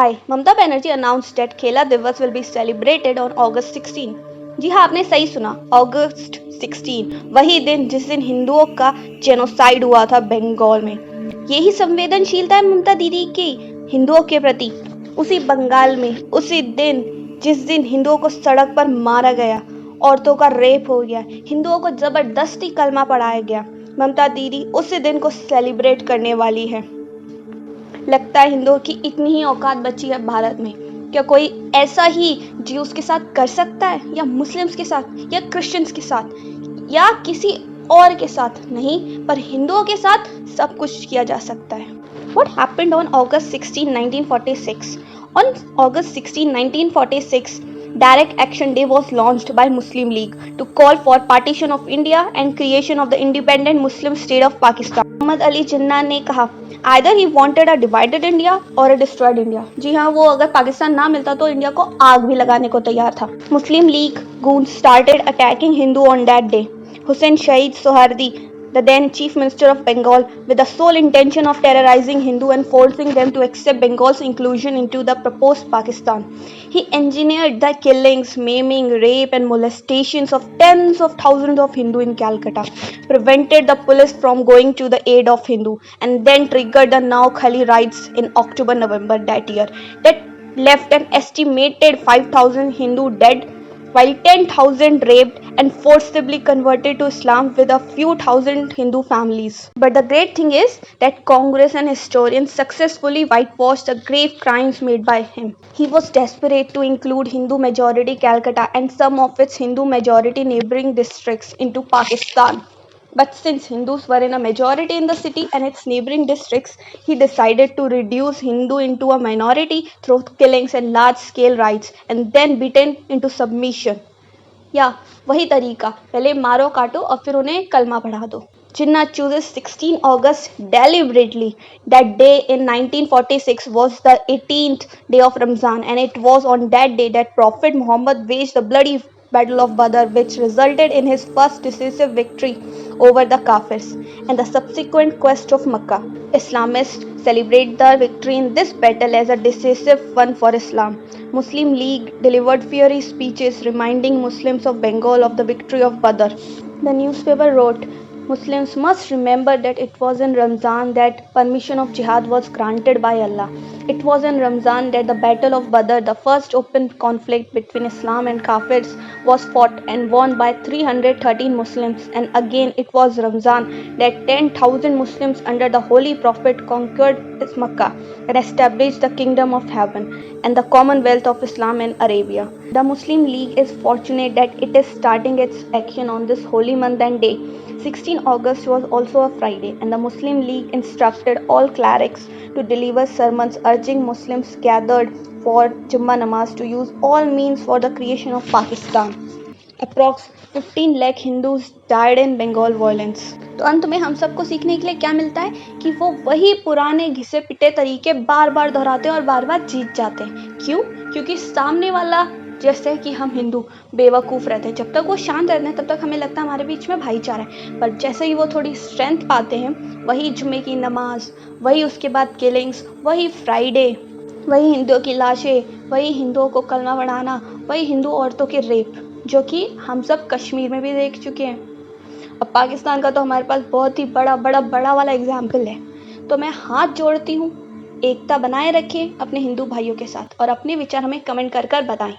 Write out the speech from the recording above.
Hi, Mamata Banerjee announced that Khela Divas will be celebrated on August 16. जी हाँ, आपने सही सुना, अगस्त 16, वही दिन जिस दिन हिंदुओं का जेनोसाइड हुआ था बंगाल में। यही संवेदनशीलता है ममता दीदी की हिंदुओं के प्रति। उसी बंगाल में उसी दिन जिस दिन हिंदुओं को सड़क पर मारा गया, औरतों का रेप हो गया, हिंदुओं को जबरदस्ती कलमा पढ़ाया गया, ममता दीदी उसी दिन को सेलिब्रेट करने वाली है। लगता है हिंदुओं की इतनी ही औकात बची है भारत में। क्या कोई ऐसा ही ज्यूस के साथ कर सकता है, या मुस्लिम्स के साथ, या क्रिश्चियंस के साथ, या किसी और के साथ नहीं, पर हिंदुओं के साथ सब कुछ किया जा सकता है। What happened on August 16, 1946? On August 16, 1946, Direct Action Day was launched by Muslim League to call for partition of India and creation of the independent Muslim state of Pakistan. Mohammad Ali Jinnah ने कहा, Either he wanted a divided India or a destroyed India. जी हाँ, वो अगर पाकिस्तान ना मिलता तो India को आग भी लगाने को तैयार था। Muslim League goons started attacking Hindu on that day. Hussain Shahid Sohardi, the then Chief Minister of Bengal, with the sole intention of terrorizing Hindu and forcing them to accept Bengal's inclusion into the proposed Pakistan. He engineered the killings, maiming, rape and molestations of tens of thousands of Hindu in Calcutta, prevented the police from going to the aid of Hindu, and then triggered the now Khali riots in October-November that year that left an estimated 5,000 Hindu dead, while 10,000 raped and forcibly converted to Islam, with a few thousand Hindu families. But the great thing is that Congress and historians successfully whitewashed the grave crimes made by him. He was desperate to include Hindu majority Calcutta and some of its Hindu majority neighboring districts into Pakistan. But since Hindus were in a majority in the city and its neighboring districts, he decided to reduce Hindu into a minority through killings and large-scale riots, and then beaten into submission. या वही तरीका, पहले मारो काटो और फिर उन्हें कलमा पढ़ा दो. Jinnah chooses 16 August deliberately. That day in 1946 was the 18th day of Ramzan, and it was on that day that Prophet Muhammad waged the bloody Battle of Badr, which resulted in his first decisive victory over the Kafirs and the subsequent quest of Makkah. Islamists celebrate the victory in this battle as a decisive one for Islam. Muslim League delivered fiery speeches reminding Muslims of Bengal of the victory of Badr. The newspaper wrote, Muslims must remember that it was in Ramzan that permission of jihad was granted by Allah. It was in Ramzan that the Battle of Badr, the first open conflict between Islam and Kafirs, was fought and won by 313 Muslims. And again it was Ramzan that 10,000 Muslims under the Holy Prophet conquered Makkah and established the Kingdom of Heaven and the Commonwealth of Islam in Arabia. The Muslim League is fortunate that it is starting its action on this holy month and day. 16 August was also a Friday, and the Muslim League instructed all clerics to deliver sermons urging Muslims gathered for Jummah Namaz to use all means for the creation of Pakistan. Approx 15 lakh Hindus died in Bengal violence. तो अंत में हम सबको सीखने के लिए क्या मिलता है कि वो वही पुराने घिसे पिटे तरीके बार बार दोहराते हैं और बार बार जीत जाते हैं. क्यों? क्योंकि सामने वाला, जैसे कि हम हिंदू बेवकूफ़ रहते हैं, जब तक वो शांत रहते हैं तब तक हमें लगता है हमारे बीच में भाईचारा है, पर जैसे ही वो थोड़ी स्ट्रेंथ पाते हैं, वही जुम्मे की नमाज, वही उसके बाद किलिंग्स, वही फ्राइडे, वही हिंदुओं की लाशें, वही हिंदुओं को कलमा पढ़ाना, वही हिंदू औरतों के रेप, जो कि हम सब कश्मीर में भी देख चुके हैं. अब पाकिस्तान का तो हमारे पास बहुत ही बड़ा वाला एग्जाम्पल है. तो मैं हाथ जोड़ती हूँ, एकता बनाए रखें अपने हिंदू भाइयों के साथ और अपने विचार हमें कमेंट कर बताएं.